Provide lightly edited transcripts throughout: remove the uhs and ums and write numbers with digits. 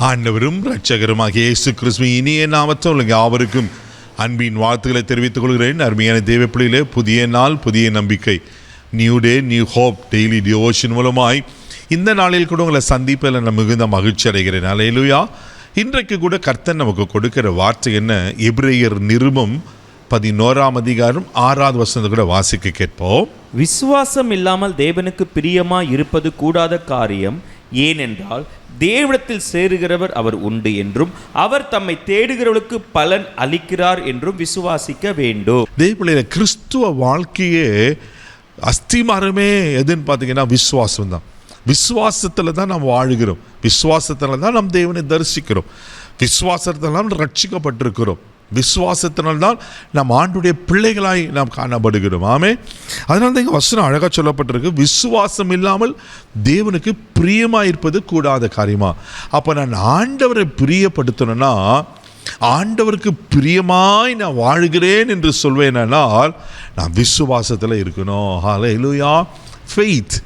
ஆண்டவரும் இரட்சகருமாகிய இயேசு கிறிஸ்துவின் இனிய நாமத்தில் யாவருக்கும் அன்பின் வாழ்த்துக்களை தெரிவித்துக் கொள்கிறேன். அருமையான தேவ பிள்ளைகளே, புதிய நாள், புதிய நம்பிக்கை, new day, new hope daily devotion மூலமாய் இந்த நாளில் கூட உங்களை சந்திப்பில் நான் மிகுந்த மகிழ்ச்சி அடைகிறேன். அல்லேலூயா. இன்றைக்கு கூட கர்த்தர் நமக்கு கொடுக்கிற வார்த்தை என்ன? எபிரேயர் நிருபம் 11ஆம் அதிகாரம் 6வது வசனத்தை கூட வாசிக்க கேட்போம். விசுவாசம் இல்லாமல் தேவனுக்கு பிரியமாய் இருப்பது கூடாத காரியம். ஏனென்றால் தேவனிடத்தில் சேருகிறவர் அவர் உண்டு என்றும் அவர் தம்மை தேடுகிறவர்களுக்கு பலன் அளிக்கிறார் என்றும் விசுவாசிக்க வேண்டும். தேவனுடைய கிறிஸ்துவ வாழ்க்கையே அஸ்திமரமே எதுன்னு பார்த்தீங்கன்னா விசுவாசம் தான். விசுவாசத்தில் தான் நாம் வாழுகிறோம், விசுவாசத்தில் தான் நாம் தேவனை தரிசிக்கிறோம், விசுவாசத்தில் நாம் ரட்சிக்கப்பட்டிருக்கிறோம், விசுவாசத்தினால்தான் நாம் ஆண்டுடைய பிள்ளைகளாய் நாம் காணப்படுகிறோம். ஆமே. அதனால தான் இங்கே வசனம் அழகாக சொல்லப்பட்டிருக்கு, விசுவாசம் இல்லாமல் தேவனுக்கு பிரியமாக இருப்பது கூடாத காரியமா. அப்போ நான் ஆண்டவரை பிரியப்படுத்தணும்னா, ஆண்டவருக்கு பிரியமாய் நான் வாழ்கிறேன் என்று சொல்வேனால் நான் விசுவாசத்தில் இருக்கணும். ஹல்லேலூயா. ஃபெய்த்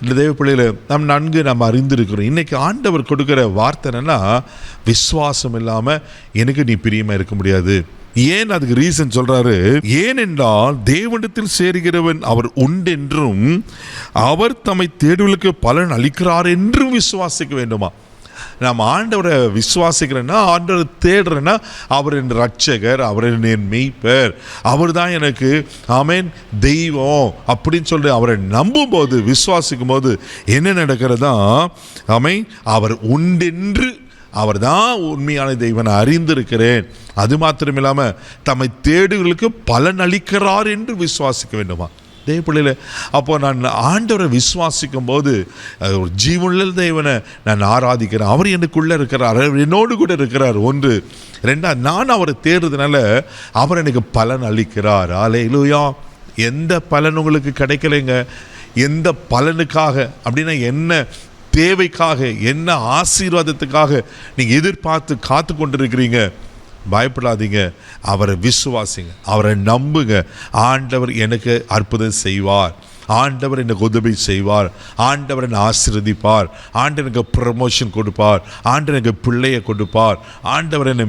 இந்த தேவ பிள்ளைகளை நாம் அறிந்திருக்கிறோம். இன்றைக்கி ஆண்டவர் கொடுக்குற வார்த்தை என்னன்னா, விசுவாசம் இல்லாமல் எனக்கு நீ பிரியமாக இருக்க முடியாது. ஏன்? அதுக்கு ரீசன் சொல்கிறாரு. ஏனென்றால் தேவனிடத்தில் சேருகிறவன் அவர் உண்டென்றும் அவர் தம்மை தேடுவதற்கு பலன் அளிக்கிறார் என்றும் விசுவாசிக்க வேண்டுமா. நாம் ஆண்டவரை விசுவாசிக்கிறேன்னா, ஆண்டவரை தேடுறேன்னா, அவர் என் ரட்சகர், அவர் என் மெய்ப்பர், அவர் தான் எனக்கு ஆமென் தெய்வம் அப்படின்னு சொல்லி அவரை நம்பும் போது, விசுவாசிக்கும் போது என்ன நடக்கிறதா? ஆமென், அவர் உண்டென்று, அவர் தான் உண்மையான தெய்வனை அறிந்திருக்கிறேன், அது மாத்திரம் இல்லாமல் தம்மை தேடுகளுக்கு பலன் அளிக்கிறார் என்று விசுவாசிக்க வேண்டுமா. தேவ பிள்ளையில் அப்போ நான் ஆண்டவரை விசுவாசிக்கும் போது ஒரு ஜீவனுள்ள தேவனை நான் ஆராதிக்கிறேன். அவர் எனக்குள்ளே இருக்கிறார், என்னோடு கூட இருக்கிறார். ஒன்று. ரெண்டாவது, நான் அவரை தேடுறதுனால அவர் எனக்கு பலன் அளிக்கிறார். அல்லேலூயா. எந்த பலன் உங்களுக்கு கிடைக்கலைங்க, எந்த பலனுக்காக அப்படின்னா என்ன தேவைக்காக, என்ன ஆசீர்வாதத்துக்காக நீங்கள் எதிர்பார்த்து காத்து கொண்டிருக்கிறீங்க, பயப்படாதீங்க. அவரை விசுவாசிங்க, அவரை நம்புங்க. ஆண்டவர் எனக்கு அற்புதம் செய்வார், ஆண்டவர் எனக்கு உதவி செய்வார், ஆண்டவர் என்னை ஆசீர்வதிப்பார், ஆண்டவர் எனக்கு ப்ரமோஷன் கொடுப்பார், ஆண்டவர் எனக்கு பிள்ளையை கொடுப்பார், ஆண்டவர் என்னை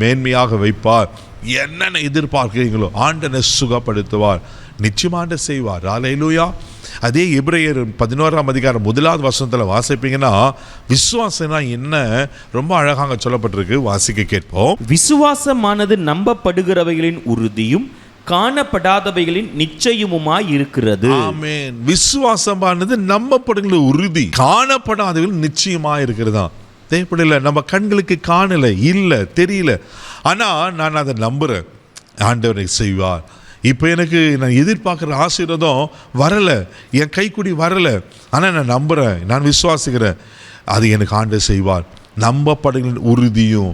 மேன்மையாக வைப்பார். என்னென்ன எதிர்பார்க்கிறீங்களோ ஆண்டவனை சுகப்படுத்துவார், நிச்சயமாக செய்வார். அல்லேலூயா. அதே எபிரேயர் 11ஆம் அதிகாரம் 1வது வசனத்தில் வாசிப்பீங்கன்னா விசுவாசம்னா என்ன ரொம்ப அழகாக சொல்லப்பட்டிருக்கு. வாசிக்க கேட்போம். விசுவாசமானது நம்பப்படுகிறவைகளின் உறுதியும் காணப்படாதவைகளின் நிச்சயமுமாய் இருக்கிறது. ஆமென். விசுவாசமானது நம்பப்படுகிற உறுதி, காணப்படாதவைகள் நிச்சயமாக இருக்கிறதா. தேவைப்படல, நம்ம கண்களுக்கு காணலை, இல்லை, தெரியல, ஆனால் நான் அதை நம்புகிறேன், ஆண்டவரை செய்வார். இப்போ எனக்கு நான் எதிர்பார்க்குற ஆசீர்வாதம் வரலை, என் கைக்குடி வரலை, ஆனால் நான் நம்புகிறேன், நான் விசுவாசிக்கிறேன், அது எனக்கு ஆண்டவர் செய்வார். நம்பப்படுகிற உறுதியும்,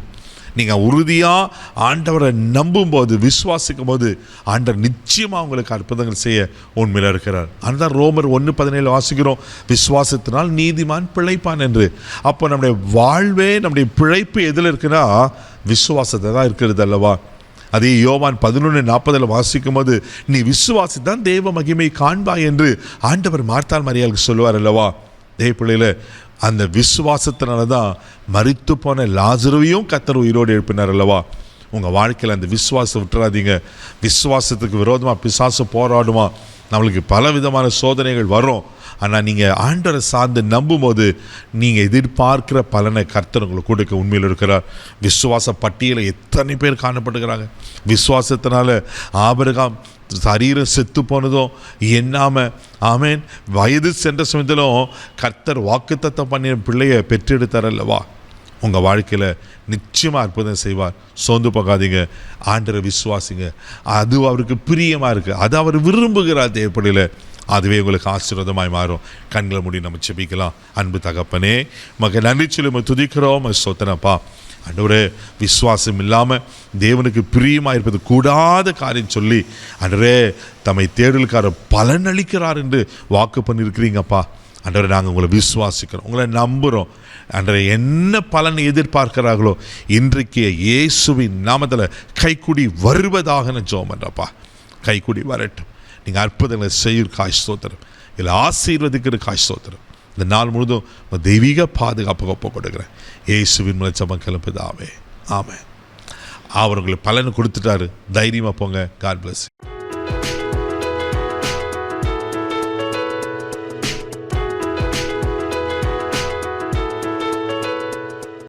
நீங்கள் உறுதியாக ஆண்டவரை நம்பும்போது, விசுவாசிக்கும் போது ஆண்டவர் நிச்சயமாக உங்களுக்கு அற்புதங்கள் செய்ய உண்மையில் இருக்கிறார். அதுதான் ரோமர் 1:17 வாசிக்கிறோம், விசுவாசத்தினால் நீதிமான் பிழைப்பான் என்று. அப்போ நம்முடைய வாழ்வே, நம்முடைய பிழைப்பு எதில் இருக்குன்னா விசுவாசத்தை தான் இருக்கிறது அல்லவா. அதே யோவான் 11:40 வாசிக்கும் போது, நீ விசுவாசித்தான் தேவ மகிமை காண்பாய் என்று ஆண்டவர் மார்த்தாள் மரியாளுக்கு சொல்லுவார் அல்லவா. தேவ பிள்ளையில அந்த விசுவாசத்தினால தான் மரித்து போன லாசருவையும் கர்த்தர் உயிரோடு எழுப்பினார் அல்லவா. உங்கள் வாழ்க்கையில் அந்த விசுவாசம் விட்டுறாதீங்க. விசுவாசத்துக்கு விரோதமாக பிசாசு போராடுமா, நம்மளுக்கு பல விதமான சோதனைகள் வரும். ஆனால் நீங்கள் ஆண்டவரை சார்ந்து நம்பும் போது நீங்கள் எதிர்பார்க்கிற பலனை கர்த்தர் உங்களுக்கு கொடுக்க உண்மையில் இருக்கிறார். விசுவாச பட்டியலில் எத்தனை பேர் காணப்படுகிறாங்க. விசுவாசத்தினால ஆபிரகாம் சரீரம் செத்து போனதும் எண்ணாமல் ஆமென் வயது சென்ற சமயத்திலும் கர்த்தர் வாக்குத்தத்தம் பண்ணி பிள்ளையை பெற்றெடுத்தார் அல்லவா. உங்கள் வாழ்க்கையில் நிச்சயமாக அற்புதம் செய்வார். சோர்ந்து போகாதீங்க, ஆண்டவரை விசுவாசிங்க. அது அவருக்கு பிரியமாக இருக்குது, அது அவர் விரும்புகிறார். தேவைப்படையில் அதுவே உங்களுக்கு ஆசீர்வாதமாய் மாறும். கண்களை மூடி நம்ம செபிக்கலாம். அன்பு தகப்பனே, மக நன்றி சொல்லி நம்ம துதிக்கிறோம், சொத்தனப்பா. ஆண்டவரே, விசுவாசம் இல்லாமல் தேவனுக்கு பிரியமாக இருப்பது கூடாத காரியம் சொல்லி ஆண்டவரே தம்மை தேடலுக்கார பலன் அளிக்கிறார் என்று வாக்கு பண்ணியிருக்கிறீங்கப்பா. ஆண்டவரே, நாங்கள் உங்களை விசுவாசிக்கிறோம், உங்களை நம்புகிறோம். ஆண்டவரே, என்ன பலனை எதிர்பார்க்கிறார்களோ இன்றைக்கு இயேசுவின் நாமத்தில் கைக்குடி வருவதாக நான் ஜெபம் பண்ணுறப்பா. கைக்குடி வரட்டும். நீங்கள் அற்புதங்களை செய்ய காய் ஸ்தோத்திரம், இல்லை ஆசீர்வதிக்கிற காய் ஸ்தோத்திரம். இந்த நாள் முழுதும் உங்கள் தெய்வீக பாதுகாப்புக்கு ஒப்பு கொடுக்குறேன். இயேசுவின் மூலம் ஜெபம் பிதாவே, ஆமென். அவர் உங்களுக்கு பலன் கொடுத்துட்டாரு. தைரியமாக போங்க. God plus.